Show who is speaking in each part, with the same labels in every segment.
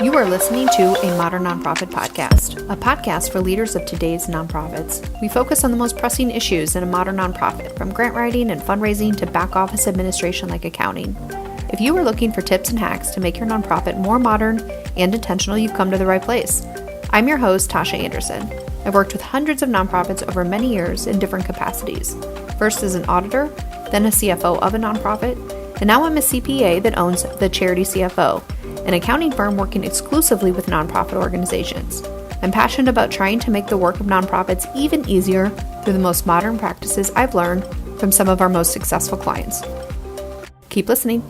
Speaker 1: You are listening to a Modern Nonprofit Podcast, a podcast for leaders of today's nonprofits. We focus on the most pressing issues in a modern nonprofit, from grant writing and fundraising to back office administration like accounting. If you are looking for tips and hacks to make your nonprofit more modern and intentional, you've come to the right place. I'm your host, Tosha Anderson. I've worked with hundreds of nonprofits over many years in different capacities. First as an auditor, then a CFO of a nonprofit, and now I'm a CPA that owns the Charity CFO, an accounting firm working exclusively with nonprofit organizations. I'm passionate about trying to make the work of nonprofits even easier through the most modern practices I've learned from some of our most successful clients. Keep listening.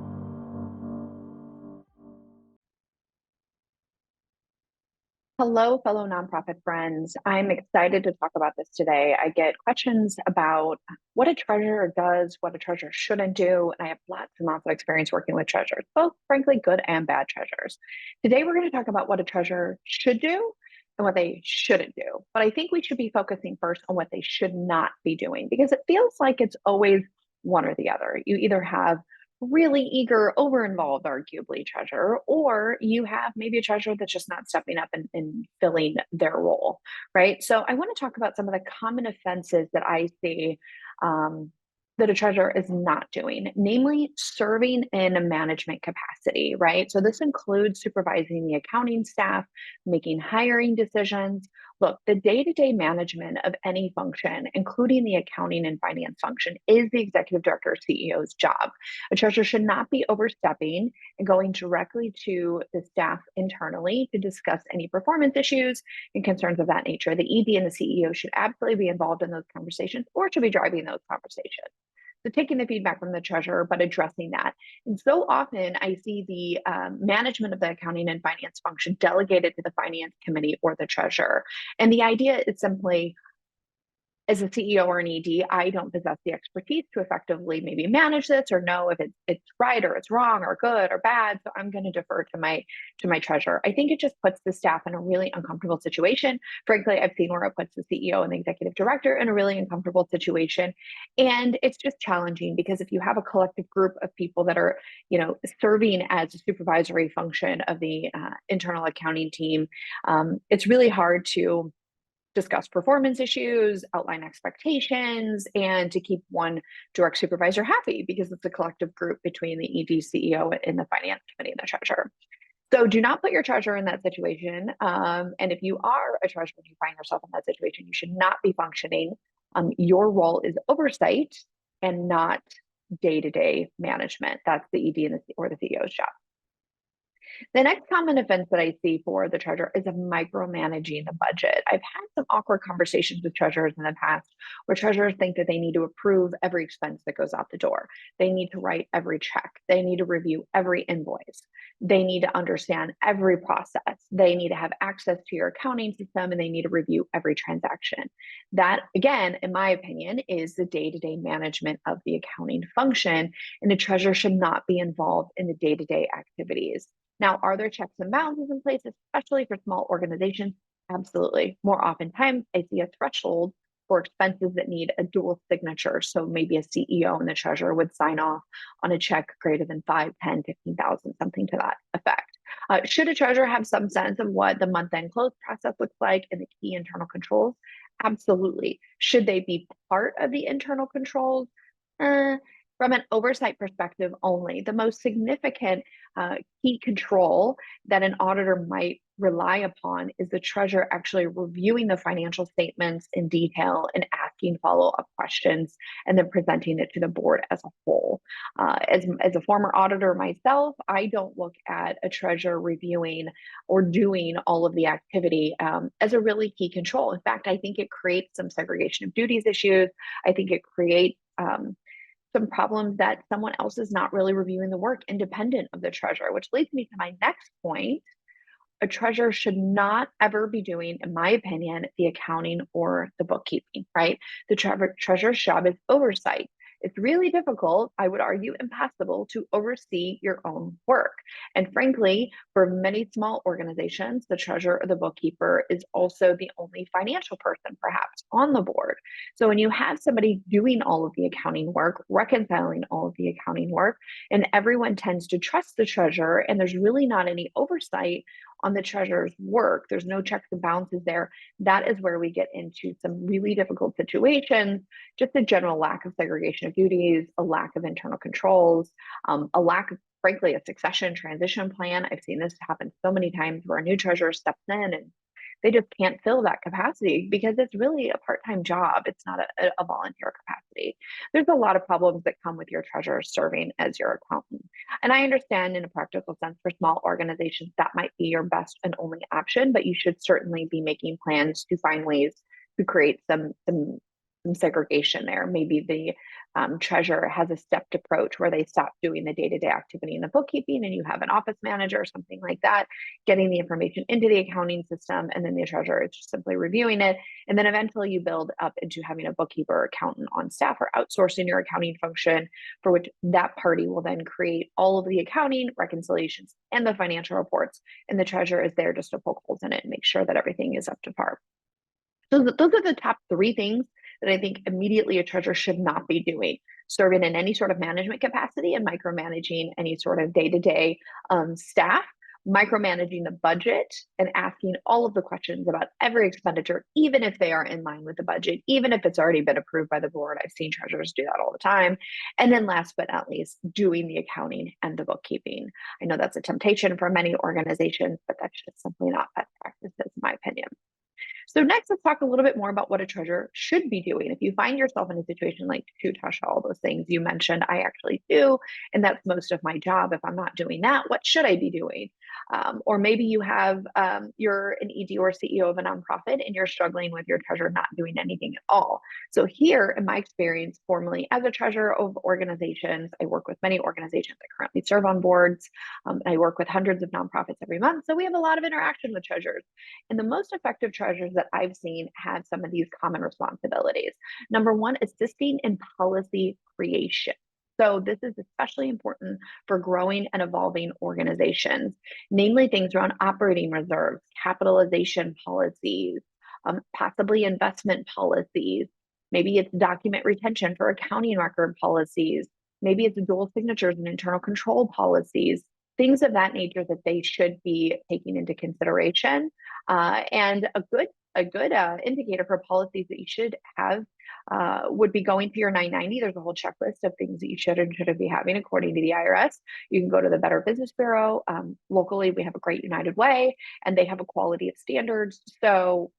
Speaker 1: Hello, fellow nonprofit friends. I'm excited to talk about this today. I get questions about what a treasurer does, what a treasurer shouldn't do, and I have lots and lots of experience working with treasurers, both frankly good and bad treasurers. Today, we're going to talk about what a treasurer should do and what they shouldn't do. But I think we should be focusing first on what they should not be doing, because it feels like it's always one or the other. You either have really eager, over-involved, arguably, treasurer, or you have maybe a treasurer that's just not stepping up and filling their role, right? So I want to talk about some of the common offenses that I see that a treasurer is not doing, namely serving in a management capacity, right? So this includes supervising the accounting staff, making hiring decisions. Look, the day-to-day management of any function, including the accounting and finance function, is the executive director or CEO's job. A treasurer should not be overstepping and going directly to the staff internally to discuss any performance issues and concerns of that nature. The ED and the CEO should absolutely be involved in those conversations or should be driving those conversations. So taking the feedback from the treasurer, but addressing that. And so often I see the management of the accounting and finance function delegated to the finance committee or the treasurer. And the idea is simply, as a CEO or an ED, I don't possess the expertise to effectively maybe manage this or know if it's right or it's wrong or good or bad. So I'm going to defer to my treasurer. I think it just puts the staff in a really uncomfortable situation. Frankly, I've seen where it puts the CEO and the executive director in a really uncomfortable situation. And it's just challenging because if you have a collective group of people that are, serving as a supervisory function of the internal accounting team, it's really hard to discuss performance issues, outline expectations, and to keep one direct supervisor happy because it's a collective group between the ED, CEO, and the finance committee and the treasurer. So do not put your treasurer in that situation. And if you are a treasurer and you find yourself in that situation, you should not be functioning. Your role is oversight and not day-to-day management. That's the ED or the CEO's job. The next common offense that I see for the treasurer is of micromanaging the budget. I've had some awkward conversations with treasurers in the past where treasurers think that they need to approve every expense that goes out the door. They need to write every check. They need to review every invoice. They need to understand every process. They need to have access to your accounting system, and they need to review every transaction. That, again, in my opinion, is the day-to-day management of the accounting function, and the treasurer should not be involved in the day-to-day activities. Now, are there checks and balances in place, especially for small organizations? Absolutely. More oftentimes, I see a threshold for expenses that need a dual signature. So maybe a CEO and the treasurer would sign off on a check greater than 5, 10, 15,000, something to that effect. Should a treasurer have some sense of what the month-end close process looks like and the key internal controls? Absolutely. Should they be part of the internal controls? From an oversight perspective only, the most significant key control that an auditor might rely upon is the treasurer actually reviewing the financial statements in detail and asking follow-up questions and then presenting it to the board as a whole. As a former auditor myself, I don't look at a treasurer reviewing or doing all of the activity as a really key control. In fact, I think it creates some segregation of duties issues. I think it creates some problems that someone else is not really reviewing the work independent of the treasurer, which leads me to my next point. A treasurer should not ever be doing, in my opinion, the accounting or the bookkeeping, right? The treasurer's job is oversight. It's really difficult, I would argue impossible, to oversee your own work. And frankly, for many small organizations, the treasurer or the bookkeeper is also the only financial person perhaps on the board. So when you have somebody doing all of the accounting work, reconciling all of the accounting work, and everyone tends to trust the treasurer, and there's really not any oversight on the treasurer's work. There's no checks and balances there. That is where we get into some really difficult situations, just a general lack of segregation of duties, a lack of internal controls, a lack of, frankly, a succession transition plan. I've seen this happen so many times where a new treasurer steps in and they just can't fill that capacity because it's really a part-time job. It's not a volunteer capacity. There's a lot of problems that come with your treasurer serving as your accountant. And I understand in a practical sense for small organizations, that might be your best and only option, but you should certainly be making plans to find ways to create some segregation there. Maybe the treasurer has a stepped approach where they stop doing the day-to-day activity in the bookkeeping and you have an office manager or something like that, getting the information into the accounting system, and then the treasurer is just simply reviewing it. And then eventually you build up into having a bookkeeper or accountant on staff or outsourcing your accounting function, for which that party will then create all of the accounting, reconciliations, and the financial reports. And the treasurer is there just to poke holes in it and make sure that everything is up to par. So those are the top three things that I think immediately a treasurer should not be doing: serving in any sort of management capacity and micromanaging any sort of day-to-day staff, micromanaging the budget and asking all of the questions about every expenditure, even if they are in line with the budget, even if it's already been approved by the board. I've seen treasurers do that all the time. And then last but not least, doing the accounting and the bookkeeping. I know that's a temptation for many organizations, but that's just simply not best practices, in my opinion. So next, let's talk a little bit more about what a treasurer should be doing. If you find yourself in a situation like Tosha, all those things you mentioned, I actually do, and that's most of my job. If I'm not doing that, what should I be doing? Or maybe you have, you're an ED or CEO of a nonprofit and you're struggling with your treasurer not doing anything at all. So here, in my experience, formerly as a treasurer of organizations, I work with many organizations. I currently serve on boards. I work with hundreds of nonprofits every month. So we have a lot of interaction with treasurers. And the most effective treasurers that I've seen have some of these common responsibilities. Number one, assisting in policy creation. So this is especially important for growing and evolving organizations, namely things around operating reserves, capitalization policies, possibly investment policies. Maybe it's document retention for accounting record policies. Maybe it's dual signatures and internal control policies, things of that nature that they should be taking into consideration. And a good indicator for policies that you should have would be going through your 990. There's a whole checklist of things that you should and shouldn't be having according to the IRS. You can go to the Better Business Bureau. Locally, we have a great United Way, and they have a quality of standards. So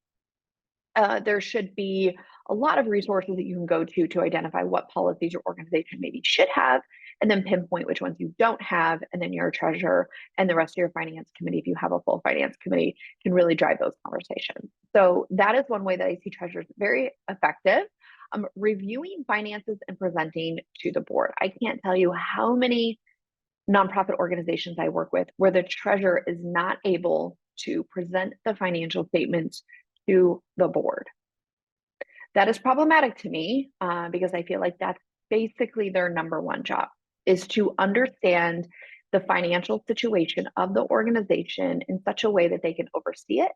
Speaker 1: there should be a lot of resources that you can go to identify what policies your organization maybe should have, and then pinpoint which ones you don't have. And then your treasurer and the rest of your finance committee, if you have a full finance committee, can really drive those conversations. So that is one way that I see treasurers very effective. Reviewing finances and presenting to the board. I can't tell you how many nonprofit organizations I work with where the treasurer is not able to present the financial statements to the board. That is problematic to me because I feel like that's basically their number one job, is to understand the financial situation of the organization in such a way that they can oversee it,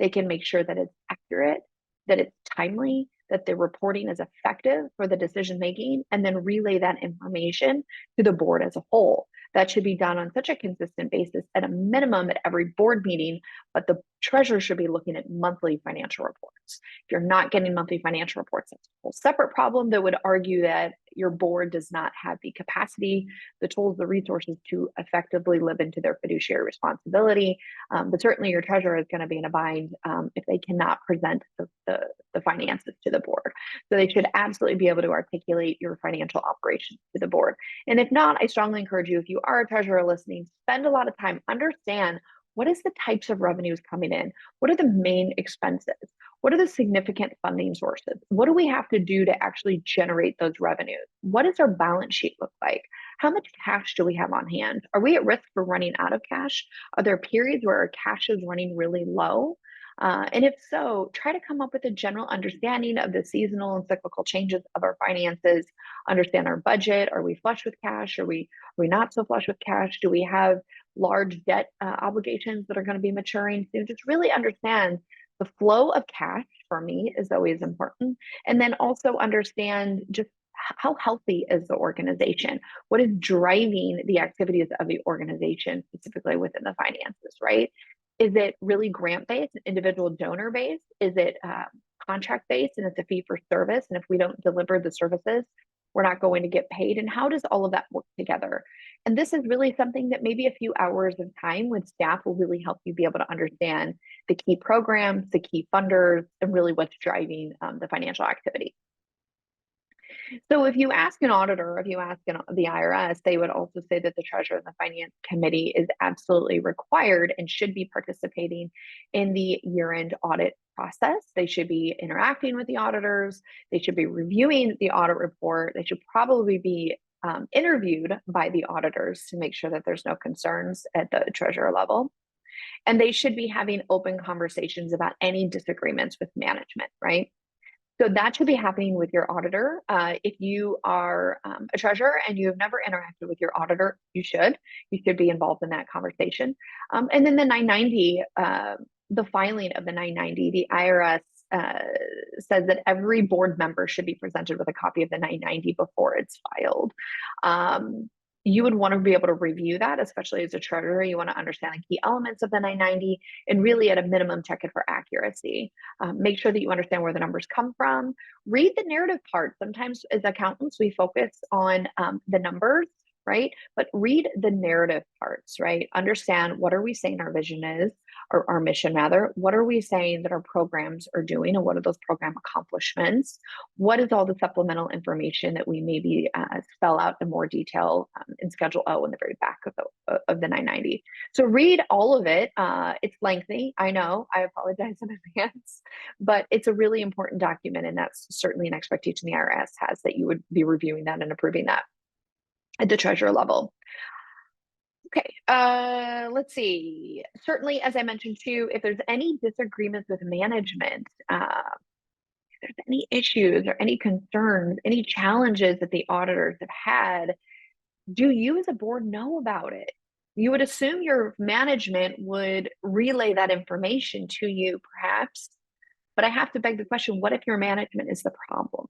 Speaker 1: they can make sure that it's accurate, that it's timely, that the reporting is effective for the decision making, and then relay that information to the board as a whole. That should be done on such a consistent basis at a minimum at every board meeting, but the treasurer should be looking at monthly financial reports. If you're not getting monthly financial reports, that's a whole separate problem that would argue that your board does not have the capacity, the tools, the resources to effectively live into their fiduciary responsibility. But certainly your treasurer is going to be in a bind if they cannot present the finances to the board. So they should absolutely be able to articulate your financial operations to the board. And if not, I strongly encourage you, if you are a treasurer listening, spend a lot of time, understand what is the types of revenues coming in? What are the main expenses? What are the significant funding sources? What do we have to do to actually generate those revenues? What does our balance sheet look like? How much cash do we have on hand? Are we at risk for running out of cash? Are there periods where our cash is running really low? And if so, try to come up with a general understanding of the seasonal and cyclical changes of our finances, understand our budget. Are we flush with cash? Are we not so flush with cash? Do we have large debt obligations that are going to be maturing soon? Just really understand the flow of cash for me is always important. And then also understand just how healthy is the organization? What is driving the activities of the organization, specifically within the finances, right? Is it really grant-based, individual donor-based? Is it contract-based and it's a fee for service? And if we don't deliver the services, we're not going to get paid. And how does all of that work together? And this is really something that maybe a few hours of time with staff will really help you be able to understand the key programs, the key funders, and really what's driving the financial activity. So if you ask an auditor, if you ask the IRS, they would also say that the treasurer and the finance committee is absolutely required and should be participating in the year-end audit process. They should be interacting with the auditors. They should be reviewing the audit report. They should probably be interviewed by the auditors to make sure that there's no concerns at the treasurer level. And they should be having open conversations about any disagreements with management, right? So that should be happening with your auditor. If you are a treasurer and you have never interacted with your auditor, you should. You should be involved in that conversation. And then the 990, the filing of the 990, the IRS says that every board member should be presented with a copy of the 990 before it's filed. You would want to be able to review that, especially as a treasurer. You want to understand the key elements of the 990 and really at a minimum check it for accuracy. Make sure that you understand where the numbers come from. Read the narrative part. Sometimes as accountants, we focus on the numbers, right? But read the narrative parts, right? Understand what are we saying our vision is, or our mission rather. What are we saying that our programs are doing, and what are those program accomplishments? What is all the supplemental information that we maybe spell out in more detail in Schedule O in the very back of the 990? So read all of it. It's lengthy, I know. I apologize in advance, but it's a really important document, and that's certainly an expectation the IRS has, that you would be reviewing that and approving that at the treasurer level. Okay, let's see. Certainly, as I mentioned too, if there's any disagreements with management, if there's any issues or any concerns, any challenges that the auditors have had, do you as a board know about it? You would assume your management would relay that information to you, perhaps, but I have to beg the question, what if your management is the problem?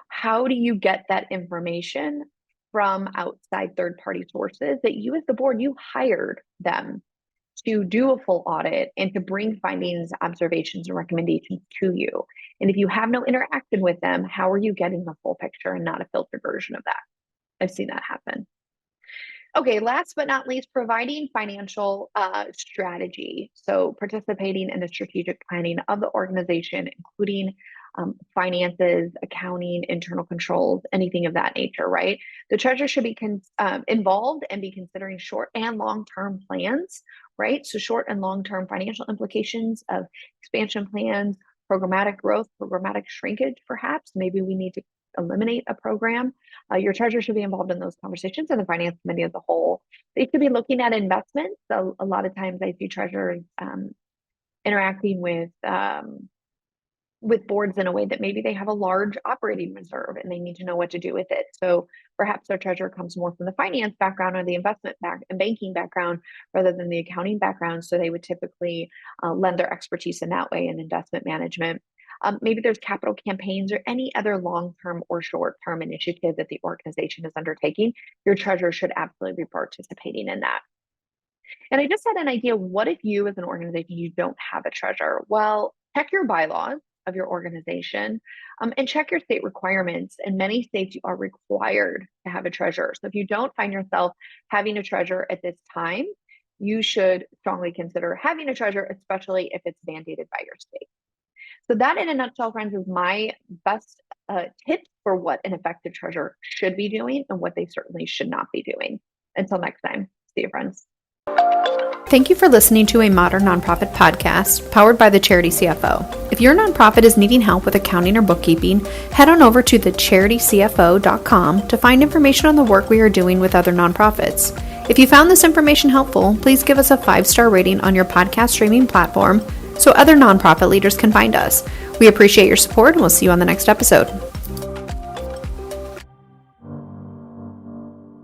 Speaker 1: How do you get that information from outside third-party sources that you as the board, you hired them to do a full audit and to bring findings, observations, and recommendations to you? And if you have no interaction with them, how are you getting the full picture and not a filtered version of that? I've seen that happen. Okay, last but not least, providing financial strategy. So participating in the strategic planning of the organization, including finances, accounting, internal controls, anything of that nature, right? The treasurer should be involved and be considering short and long-term plans, right? So short and long-term financial implications of expansion plans, programmatic growth, programmatic shrinkage, perhaps. Maybe we need to eliminate a program. Your treasurer should be involved in those conversations, and the finance committee as a whole. They should be looking at investments. So a lot of times I see treasurers interacting with boards in a way that maybe they have a large operating reserve and they need to know what to do with it. So perhaps their treasurer comes more from the finance background or the investment and banking background rather than the accounting background. So they would typically lend their expertise in that way in investment management. Maybe there's capital campaigns or any other long-term or short-term initiative that the organization is undertaking. Your treasurer should absolutely be participating in that. And I just had an idea, what if you as an organization, you don't have a treasurer? Well, check your bylaws of your organization and check your state requirements. In many states, you are required to have a treasurer. So if you don't find yourself having a treasurer at this time, you should strongly consider having a treasurer, especially if it's mandated by your state. So that in a nutshell, friends, is my best tips for what an effective treasurer should be doing and what they certainly should not be doing. Until next time, see you, friends.
Speaker 2: Thank you for listening to a Modern Nonprofit podcast powered by the Charity CFO. If your nonprofit is needing help with accounting or bookkeeping, head on over to thecharitycfo.com to find information on the work we are doing with other nonprofits. If you found this information helpful, please give us a 5-star rating on your podcast streaming platform so other nonprofit leaders can find us. We appreciate your support, and we'll see you on the next episode.